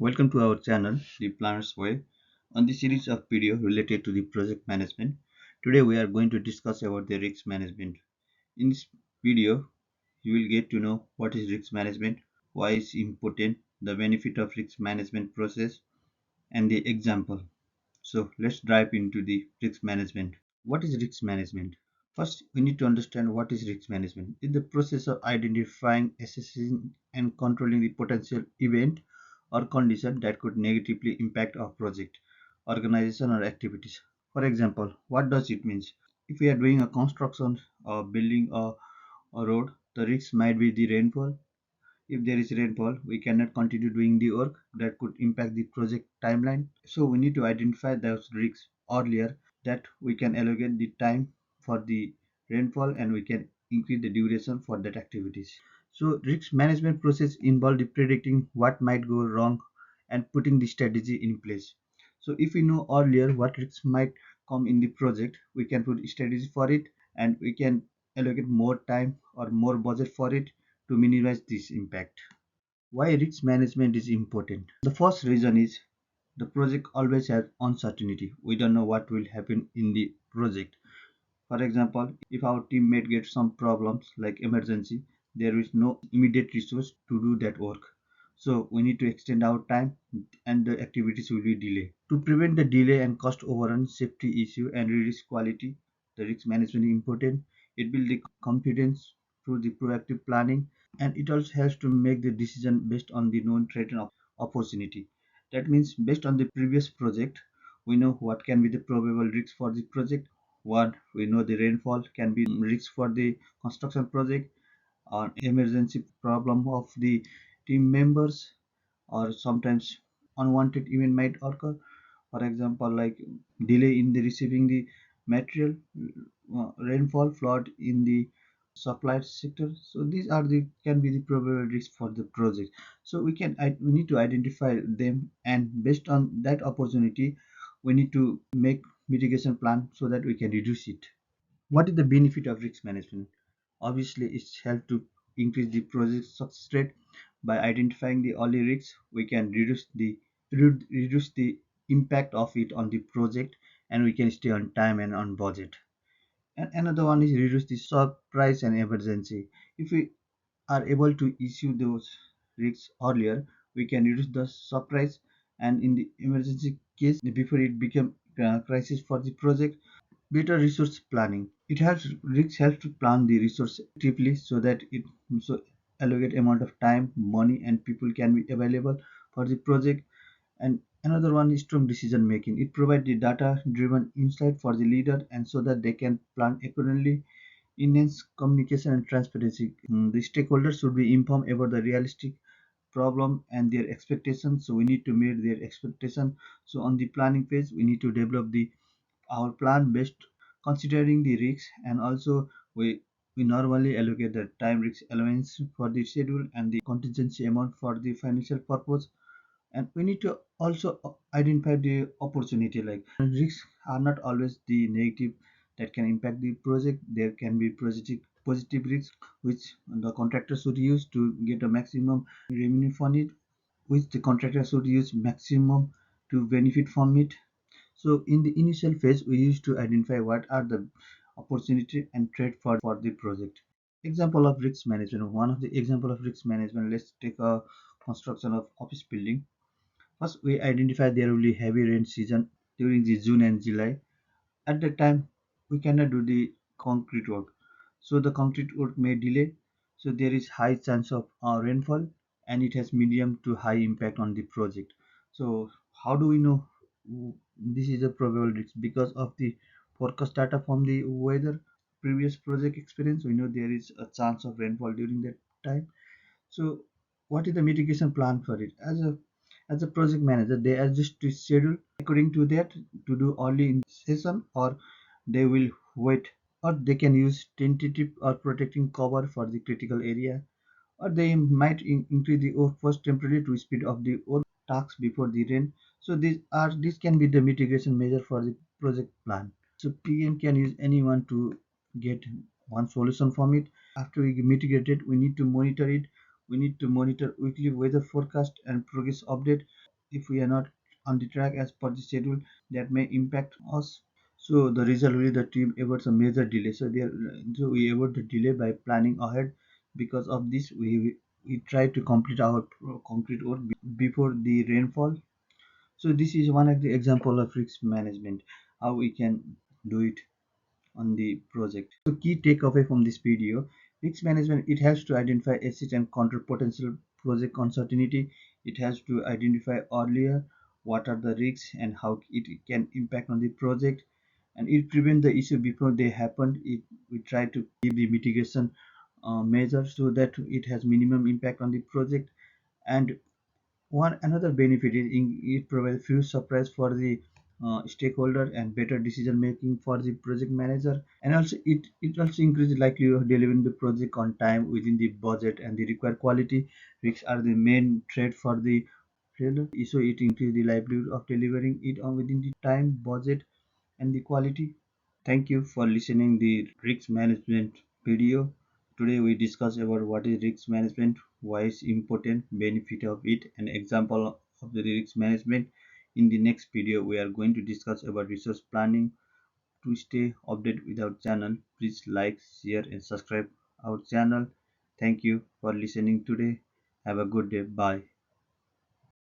Welcome to our channel, The Planner's Way. On this series of video related to the project management, today we are going to discuss about the risk management. In this video, you will get to know what is risk management, why it's important, the benefit of risk management process, and the example. So let's dive into the risk management. What is risk management? First, we need to understand what is risk management. It's the process of identifying, assessing, and controlling the potential event or condition that could negatively impact our project, organization, or activities. For example, what does it mean? If we are doing a construction or building a road, the risk might be the rainfall. If there is rainfall, we cannot continue doing the work that could impact the project timeline. So we need to identify those risks earlier that we can allocate the time for the rainfall and we can increase the duration for that activities. So risk management process involve the predicting what might go wrong and putting the strategy in place. So if we know earlier what risks might come in the project, we can put strategy for it and we can allocate more time or more budget for it to minimize this impact. Why risk management is important? The first reason is the project always has uncertainty. We don't know what will happen in the project. For example, if our teammate gets some problems like emergency, there is no immediate resource to do that work. So we need to extend our time and the activities will be delayed. To prevent the delay and cost overrun, safety issue and risk quality, the risk management is important. It builds the confidence through the proactive planning and it also helps to make the decision based on the known threat and opportunity. That means based on the previous project, we know what can be the probable risks for the project. What we know the rainfall can be risk for the construction project or emergency problem of the team members or sometimes unwanted event might occur. For example, like delay in the receiving the material, rainfall, flood in the supply sector. So these are the can be the probable risks for the project. So we need to identify them and based on that opportunity, we need to make mitigation plan so that we can reduce it. What is the benefit of risk management? Obviously, it's helped to increase the project success rate. By identifying the early risks, we can reduce the impact of it on the project, and we can stay on time and on budget. And another one is reduce the surprise and emergency. If we are able to issue those risks earlier, we can reduce the surprise and in the emergency case before it become crisis for the project. Better resource planning. It helps Risk helps to plan the resource effectively so that it so allocate amount of time, money, and people can be available for the project. And another one is strong decision making. It provides the data driven insight for the leader and so that they can plan accordingly. Enhance communication and transparency. The stakeholders should be informed about the realistic problem and their expectations. So we need to meet their expectation. So on the planning phase, we need to develop the our plan based considering the risks and also we normally allocate the time risk allowance for the schedule and the contingency amount for the financial purpose and we need to also identify the opportunity like risks are not always the negative that can impact the project. There can be positive risks which the contractor should use to get a maximum revenue from it, which the contractor should use maximum to benefit from it. So in the initial phase, we used to identify what are the opportunity and threat for the project. Example of risk management. One of the example of risk management, let's take a construction of office building. First, we identify there will be heavy rain season during the June and July. At that time, we cannot do the concrete work. So the concrete work may delay. So there is high chance of rainfall and it has medium to high impact on the project. So how do we know this is a probable risk? Because of the forecast data from the weather, previous project experience, we know there is a chance of rainfall during that time. So what is the mitigation plan for it? As a project manager, they adjust the schedule according to that to do early in session or they will wait or they can use tentative or protecting cover for the critical area or they might increase the workforce temporarily to speed up the work tasks before the rain. So these can be the mitigation measure for the project plan. So PM can use anyone to get one solution from it. After we mitigate it, we need to monitor it. We need to monitor weekly weather forecast and progress update. if we are not on the track as per the schedule, that may impact us. So the result will be the team avoids a major delay. So we avoid the delay by planning ahead. Because of this, we try to complete our concrete work before the rainfall. So this is one of the example of risk management, how we can do it on the project. So key takeaway from this video: risk management, it has to identify assets and control potential project uncertainty. It has to identify earlier what are the risks and how it can impact on the project, and it prevent the issue before they happen. We try to give the mitigation measures so that it has minimum impact on the project. And one another benefit is it provides few surprise for the stakeholder and better decision making for the project manager. And also it also increases likelihood of delivering the project on time within the budget and the required quality. Risks are the main threat for the failure, so it increases the likelihood of delivering it on within the time, budget, and the quality. Thank you for listening the risk management video. Today we discuss about what is risk management, why it's important, benefit of it, and example of the risk management. In the next video, we are going to discuss about resource planning. To stay updated with our channel, please like, share, and subscribe our channel. Thank you for listening today. Have a good day. Bye.